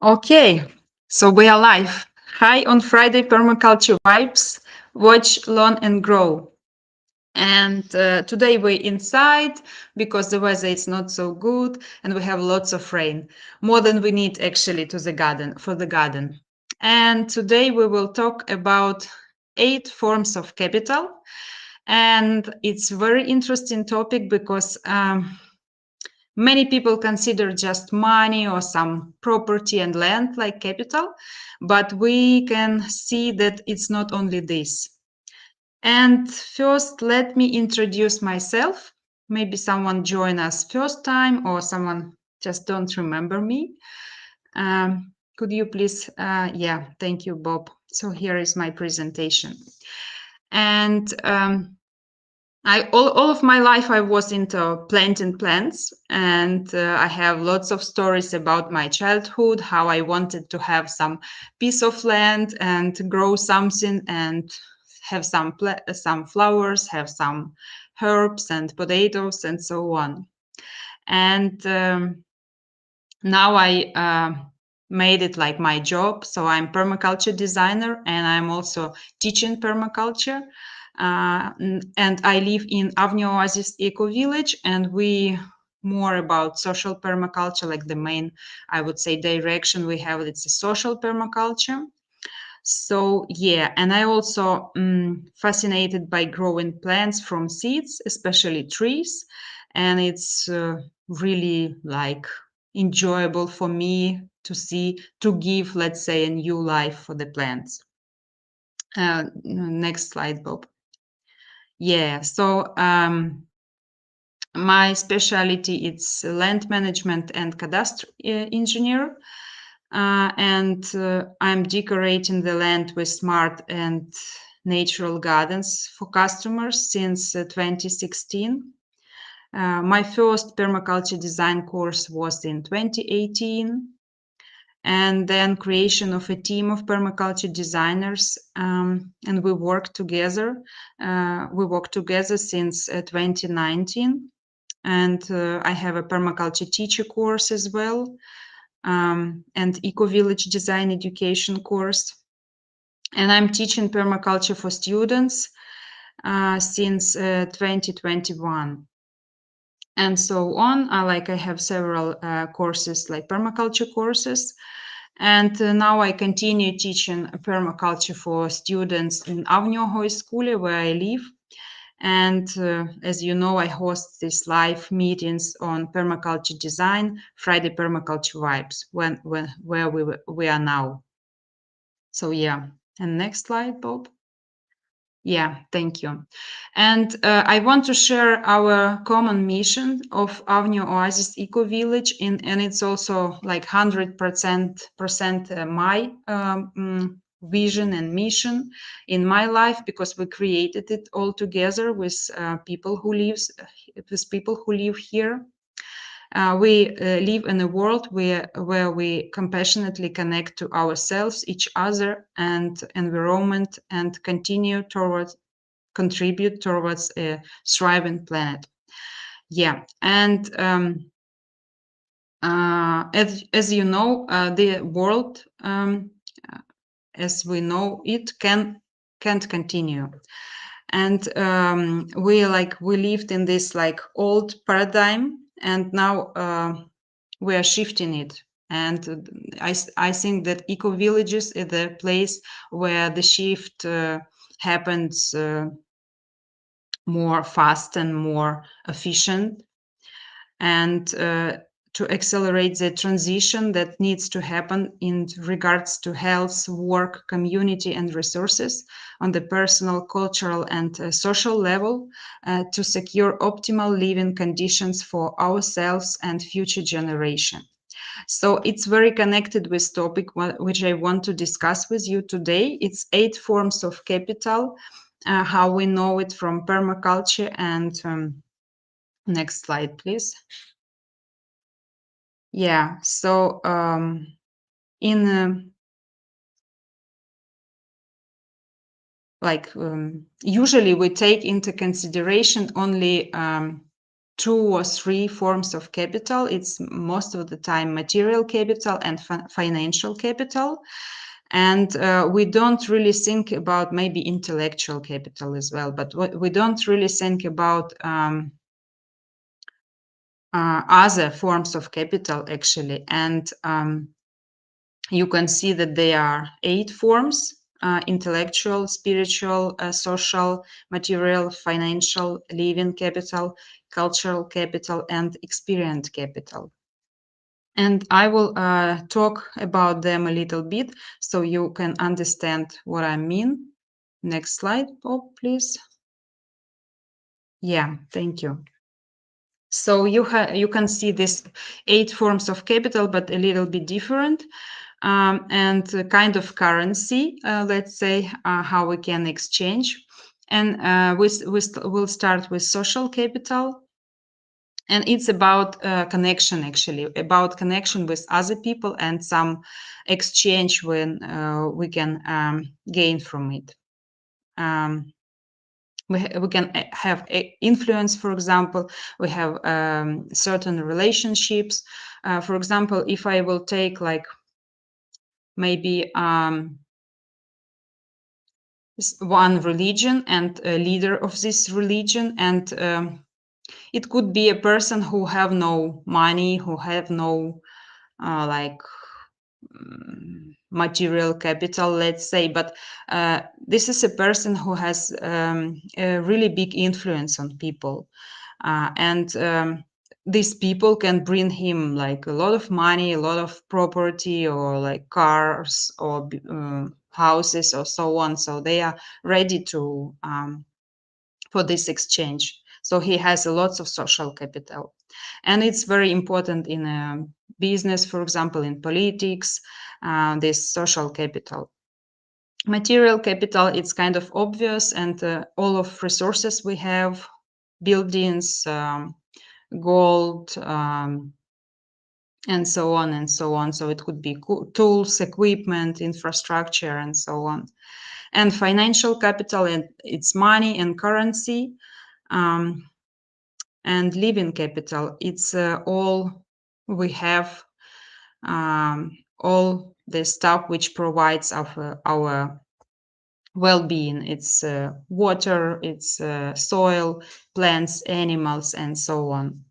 Okay, so we are live. Hi on Friday Permaculture Vibes. Watch, learn, and grow. And today we're inside because the weather is not so good and we have lots of rain, more than we need actually to the garden for the garden. And today we will talk about 8 forms of capital. And it's very interesting topic because many people consider just money or some property and land like capital, but we can see that it's not only this. And first, let me introduce myself. Maybe someone join us first time or someone just don't remember me. Could you please? Yeah, thank you, Bob. So here is my presentation. And all of my life I was into planting plants, and I have lots of stories about my childhood, how I wanted to have some piece of land and grow something and have some flowers, have some herbs and potatoes and so on. And now I made it like my job. So I'm permaculture designer and I'm also teaching permaculture. And I live in Avni Oasis Eco Village, and we more about social permaculture, like the main, I would say, direction we have. It's a social permaculture. So yeah, and I also fascinated by growing plants from seeds, especially trees, and it's really like enjoyable for me to see to give, let's say, a new life for the plants. Next slide, Bob. Yeah, so my specialty is land management and cadastral engineer. And I'm decorating the land with smart and natural gardens for customers since 2016. My first permaculture design course was in 2018, and then creation of a team of permaculture designers, and we work together. We work together since 2019, and I have a permaculture teacher course as well, and Eco Village Design Education course. And I'm teaching permaculture for students since 2021. And so on. I have several courses, like permaculture courses. And now I continue teaching permaculture for students in Avniohoi School, where I live. And as you know, I host these live meetings on permaculture design, Friday Permaculture Vibes, where we are now. So yeah, and next slide, Bob. Yeah, thank you. And I want to share our common mission of Avnio Oasis Eco Village, and it's also like 100% my vision and mission in my life, because we created it all together with people who live here. We live in a world where we compassionately connect to ourselves, each other, and environment, and contribute towards a thriving planet. Yeah, and as you know, the world, as we know it, can't continue. And we lived in this like old paradigm, and now we are shifting it. And I think that eco villages is the place where the shift happens more fast and more efficient, and to accelerate the transition that needs to happen in regards to health, work, community, and resources on the personal, cultural, and social level, to secure optimal living conditions for ourselves and future generation. So it's very connected with topic which I want to discuss with you today. It's 8 forms of capital, how we know it from permaculture. And next slide, please. Yeah, so in usually we take into consideration only 2 or 3 forms of capital. It's most of the time material capital and financial capital. And we don't really think about maybe intellectual capital as well, but we don't really think about other forms of capital actually. And you can see that there are 8 forms: intellectual, spiritual, social, material, financial, living capital, cultural capital, and experience capital. And I will talk about them a little bit so you can understand what I mean. Next slide, Bob, please. Yeah, thank you. So you can see this 8 forms of capital, but a little bit different. And kind of currency, let's say, how we can exchange. And we'll start with social capital. And it's about connection, actually, about connection with other people and some exchange when we can gain from it. We can have influence, for example. We have certain relationships. For example, if I will take like maybe one religion and a leader of this religion, and it could be a person who have no money, who have no like material capital, let's say, but this is a person who has a really big influence on people, and these people can bring him like a lot of money, a lot of property, or like cars or houses or so on. So they are ready to for this exchange. So he has a lots of social capital, and it's very important in a business, for example, in politics, this social capital. Material capital, it's kind of obvious, and all of resources we have, buildings, gold, and so on and so on. So it could be tools, equipment, infrastructure, and so on. And financial capital, and it's money and currency. And living capital, it's all we have, all the stuff which provides our well-being. It's water, it's soil, plants, animals, and so on.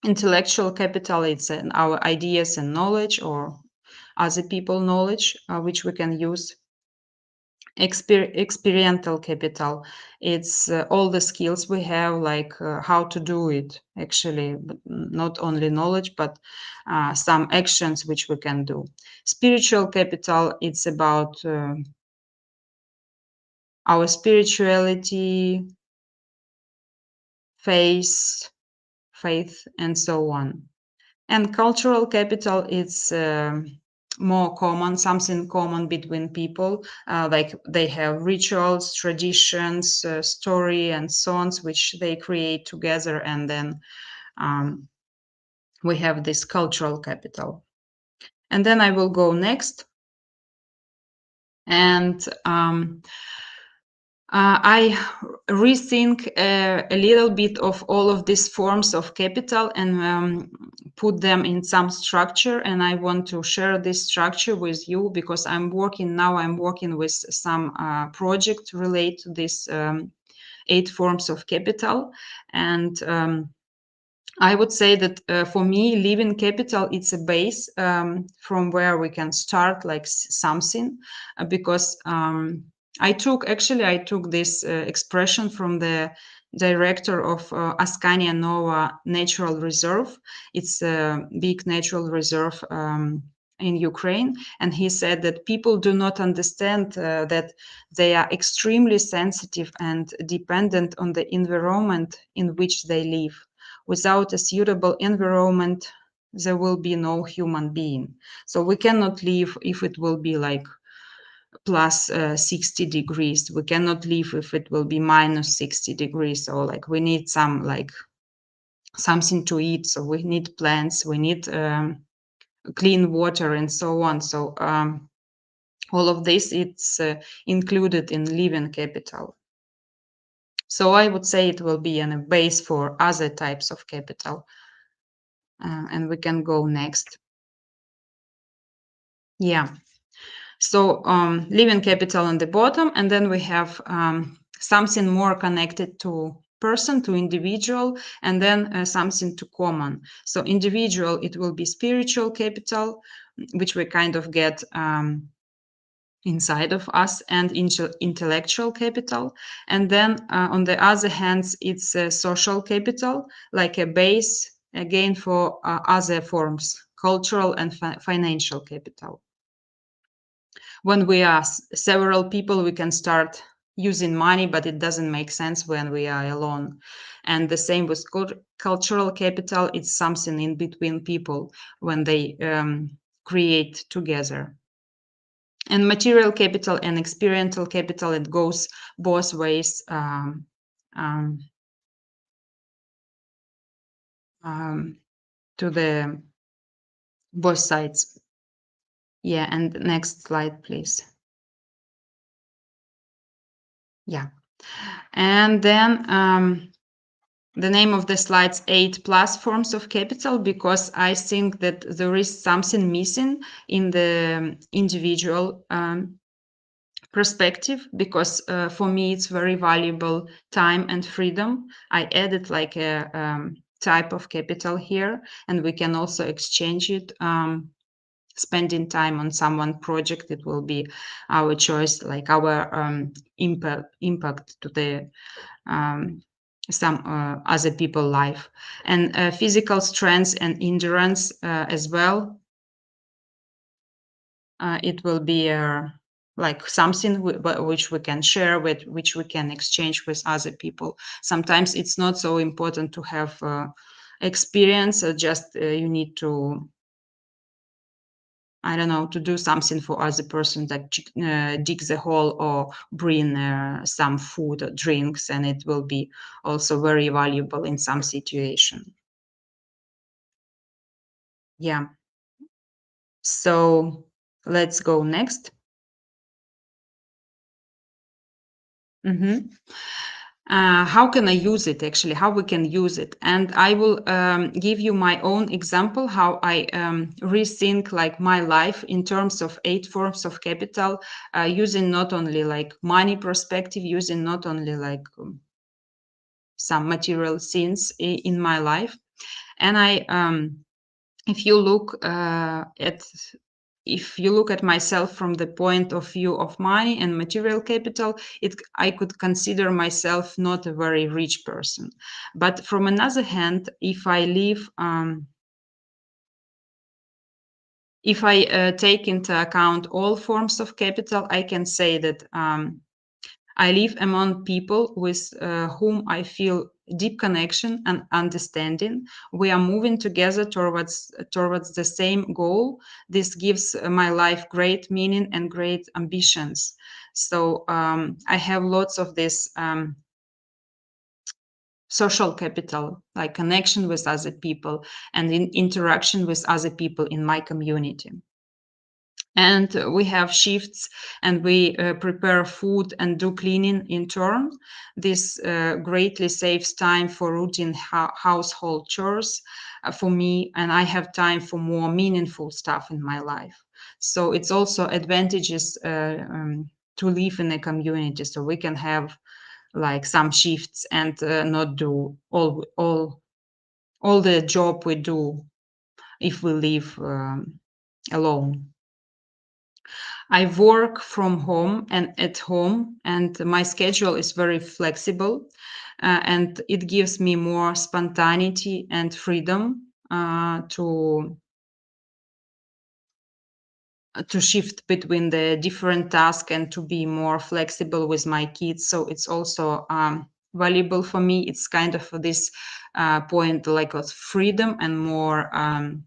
Intellectual capital, it's our ideas and knowledge, or other people knowledge, which we can use. Experiential capital, it's all the skills we have, like how to do it, actually, but not only knowledge, but some actions which we can do. Spiritual capital, it's about our spirituality, faith, and so on. And cultural capital, it's more common, something common between people, like they have rituals, traditions, story, and songs which they create together, and then we have this cultural capital. And then I will go next, and I rethink a little bit of all of these forms of capital and put them in some structure. And I want to share this structure with you because I'm working with some project related to this 8 forms of capital. And I would say that for me, living capital, it's a base from where we can start like something, because I took this expression from the director of Askania Nova Natural Reserve. It's a big natural reserve in Ukraine. And he said that people do not understand that they are extremely sensitive and dependent on the environment in which they live. Without a suitable environment, there will be no human being. So we cannot live if it will be like plus 60 degrees. We cannot live if it will be minus 60 degrees. So like we need some like something to eat. So we need plants, we need clean water, and so on. So all of this, it's included in living capital. So I would say it will be a base for other types of capital. And we can go next. Yeah. So living capital on the bottom, and then we have something more connected to person, to individual, and then something to common. So individual, it will be spiritual capital, which we kind of get inside of us, and intellectual capital. And then on the other hand, it's a social capital, like a base again for other forms, cultural and financial capital. When we are several people, we can start using money, but it doesn't make sense when we are alone. And the same with cultural capital. It's something in between people when they create together. And material capital and experiential capital, it goes both ways, um, to the both sides. Yeah, and next slide, please. Yeah. And then the name of the slide's 8 plus forms of capital, because I think that there is something missing in the individual perspective, because for me it's very valuable time and freedom. I added like a type of capital here, and we can also exchange it. Spending time on someone project, it will be our choice, like our impact to the some other people life. And physical strength and endurance as well, it will be like something which we can share with, which we can exchange with other people. Sometimes it's not so important to have experience, just you need to, I don't know, to do something for other person, that dig the hole or bring some food or drinks, and it will be also very valuable in some situation. Yeah. So let's go next. Mhm. How can I use it, actually, how we can use it? And I will give you my own example, how I rethink like my life in terms of 8 forms of capital, using not only like money perspective, using not only like some material things in my life. And I if you look at if you look at myself from the point of view of money and material capital, I could consider myself not a very rich person. But from another hand, if I take into account all forms of capital, I can say that I live among people with whom I feel deep connection and understanding. We are moving together towards the same goal. This gives my life great meaning and great ambitions. So I have lots of this social capital, like connection with other people and interaction with other people in my community. And we have shifts, and we prepare food and do cleaning in turn. This greatly saves time for routine household chores for me, and I have time for more meaningful stuff in my life. So it's also advantages to live in a community, so we can have like some shifts and not do all the job we do if we live alone. I work from home and at home, and my schedule is very flexible, and it gives me more spontaneity and freedom to shift between the different tasks and to be more flexible with my kids. So it's also valuable for me. It's kind of this point like of freedom and more um,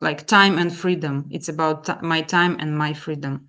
like time and freedom. It's about my time and my freedom.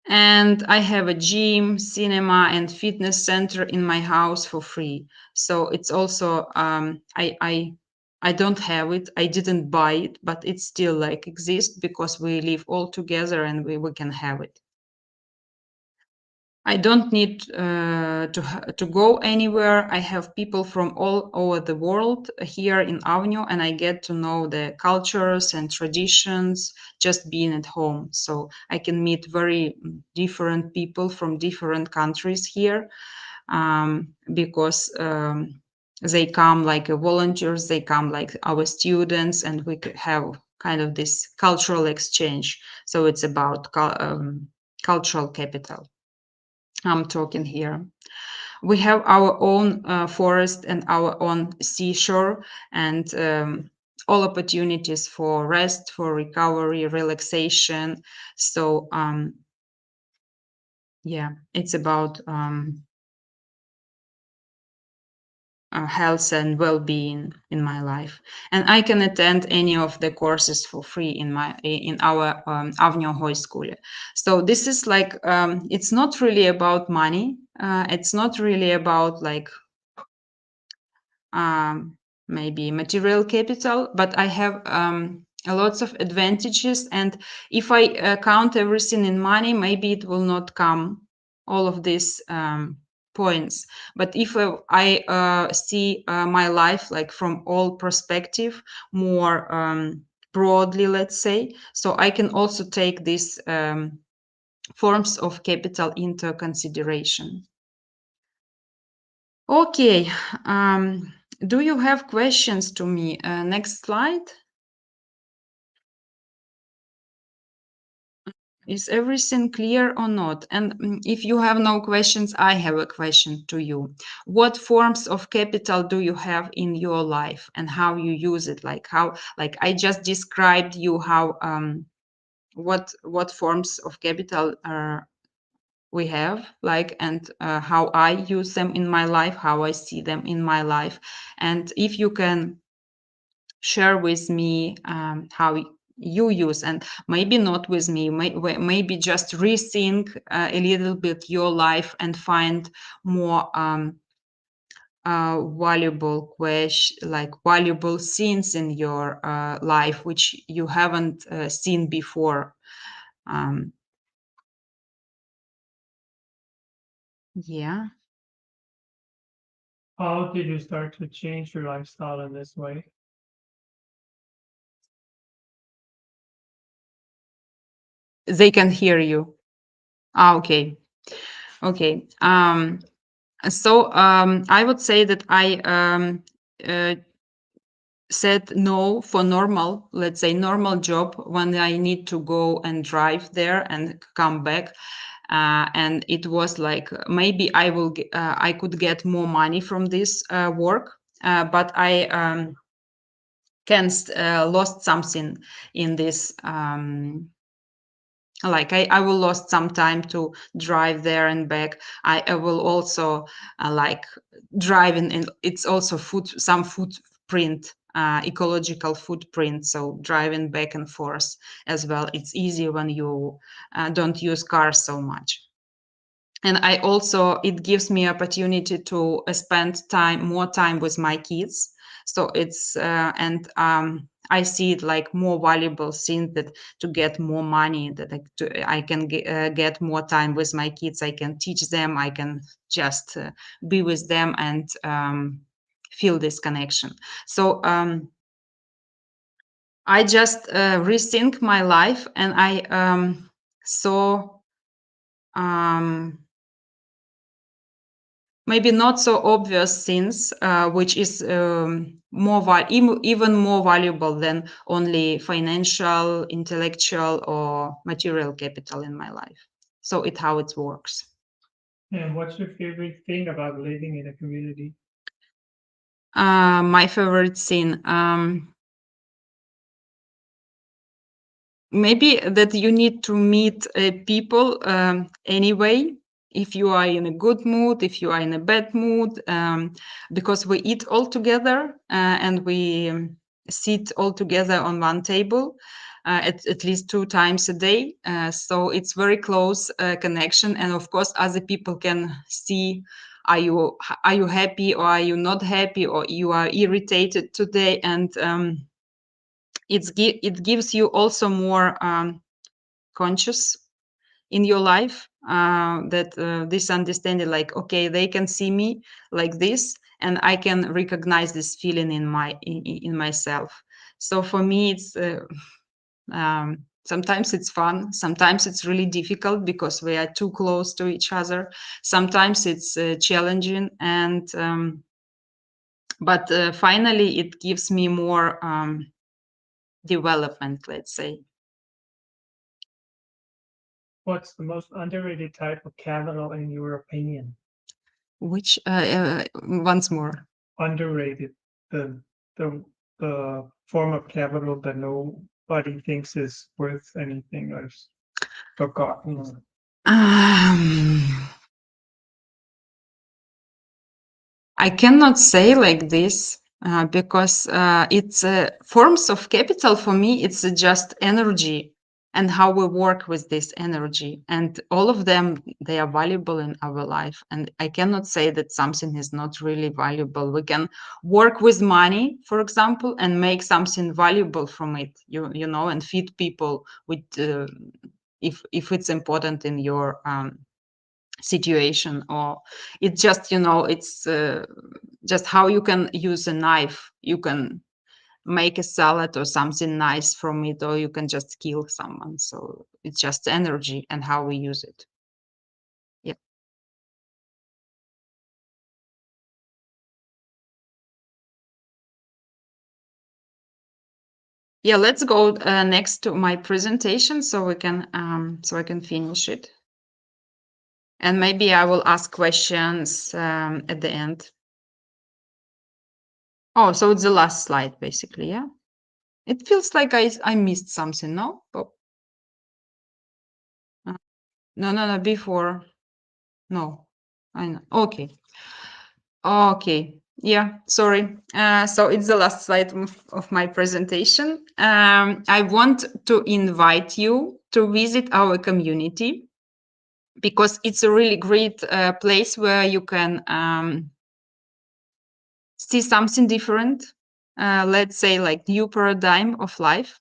And I have a gym, cinema, and fitness center in my house for free. So it's also I don't have it. I didn't buy it, but it still like exists because we live all together and we can have it. I don't need to go anywhere. I have people from all over the world here in Avnio, and I get to know the cultures and traditions just being at home. So I can meet very different people from different countries here, because they come like volunteers, they come like our students, and we could have kind of this cultural exchange. So it's about cultural capital I'm talking here. We have our own forest and our own seashore, and all opportunities for rest, for recovery, relaxation. So yeah, it's about health and well-being in my life, and I can attend any of the courses for free in our Avnio High School. So this is like it's not really about money. It's not really about like um, maybe material capital, but I have a lots of advantages. And if I count everything in money, maybe it will not come all of these points. But if I see my life like from all perspective, more broadly, let's say, so I can also take these forms of capital into consideration. Okay. Do you have questions to me? Next slide. Is everything clear or not? And if you have no questions, I have a question to you. What forms of capital do you have in your life, and how you use it? Like how, like I just described you how what forms of capital we have, like, and how I use them in my life, how I see them in my life. And if you can share with me how you use, and maybe not with me, maybe just rethink a little bit your life and find more valuable question, like valuable scenes in your life which you haven't seen before. um, yeah, How did you start to change your lifestyle in this way? they can hear you. Okay. Okay. So I would say that I uh, said no for normal, let's say normal job, when I need to go and drive there and come back. And it was like maybe I could get more money from this work, but I can lost something in this. Like I will lost some time to drive there and back. I will also like driving, and it's also some footprint, ecological footprint. So driving back and forth as well, it's easy when you don't use cars so much. And I also, it gives me opportunity to spend more time with my kids. So it's and I see it like more valuable thing, that to get more money, that I can get more time with my kids. I can teach them, I can just be with them and feel this connection. So I just rethink my life, and I saw um, maybe not so obvious things, which is even more valuable than only financial, intellectual, or material capital in my life. So it's how it works. And what's your favorite thing about living in a community? My favorite scene, maybe that you need to meet people anyway, if you are in a good mood, if you are in a bad mood, because we eat all together, and we sit all together on one table at least 2 times a day. So it's very close connection, and of course other people can see, are you happy, or are you not happy, or you are irritated today. And it gives you also more conscious in your life, that this understanding, like, okay, they can see me like this, and I can recognize this feeling in myself. So for me, it's sometimes it's fun, sometimes it's really difficult because we are too close to each other. Sometimes it's challenging, and but finally it gives me more development, let's say. What's the most underrated type of capital in your opinion? Which once more. Underrated, the the the form of capital that nobody thinks is worth anything or is forgotten. I cannot say like this because it's forms of capital for me. It's just energy and how we work with this energy, and all of them, they are valuable in our life. And I cannot say that something is not really valuable. We can work with money, for example, and make something valuable from it. You know, and feed people with if it's important in your situation, or it's just, you know, it's just how you can use a knife. You can make a salad or something nice from it, or you can just kill someone. So it's just energy and how we use it. Yeah. Yeah, let's go next to my presentation so we can so I can finish it, and maybe I will ask questions at the end. Oh, so it's the last slide basically. Yeah, it feels like I missed something. No. Oh, no, before. No, I know. Okay. Okay. Yeah, sorry. So it's the last slide of my presentation. I want to invite you to visit our community because it's a really great place where you can see something different, let's say like new paradigm of life.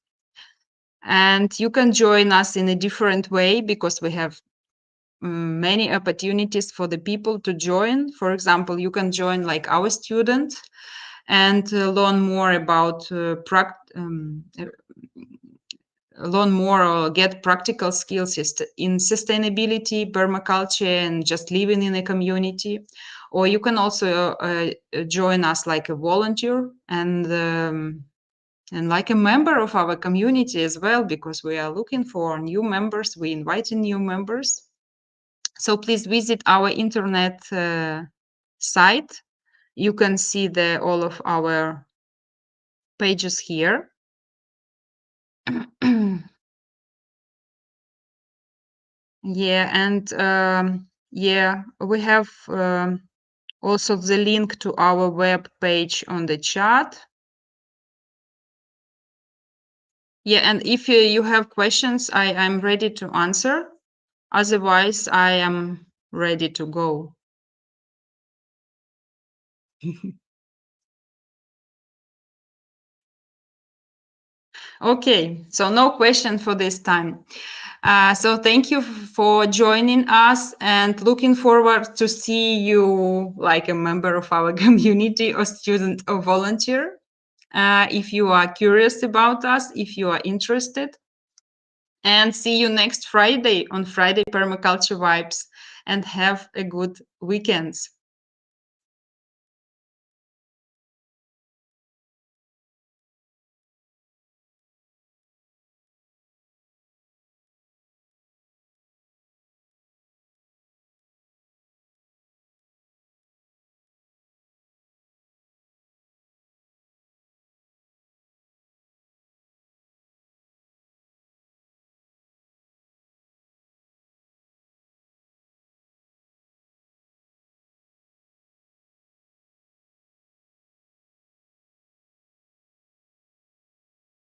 And you can join us in a different way because we have many opportunities for the people to join. For example, you can join like our student and learn more about learn more or get practical skills in sustainability, permaculture, and just living in a community. Or you can also join us like a volunteer and like a member of our community as well, because we are looking for new members. We invite new members. So please visit our internet site. You can see all of our pages here. Yeah, and yeah, we have also the link to our web page on the chat. Yeah, and if you have questions, I'm ready to answer. Otherwise, I am ready to go. Okay, so no question for this time. So thank you for joining us, and looking forward to see you like a member of our community or student or volunteer. If you are curious about us, if you are interested. And see you next Friday on Friday Permaculture Vibes, and have a good weekend.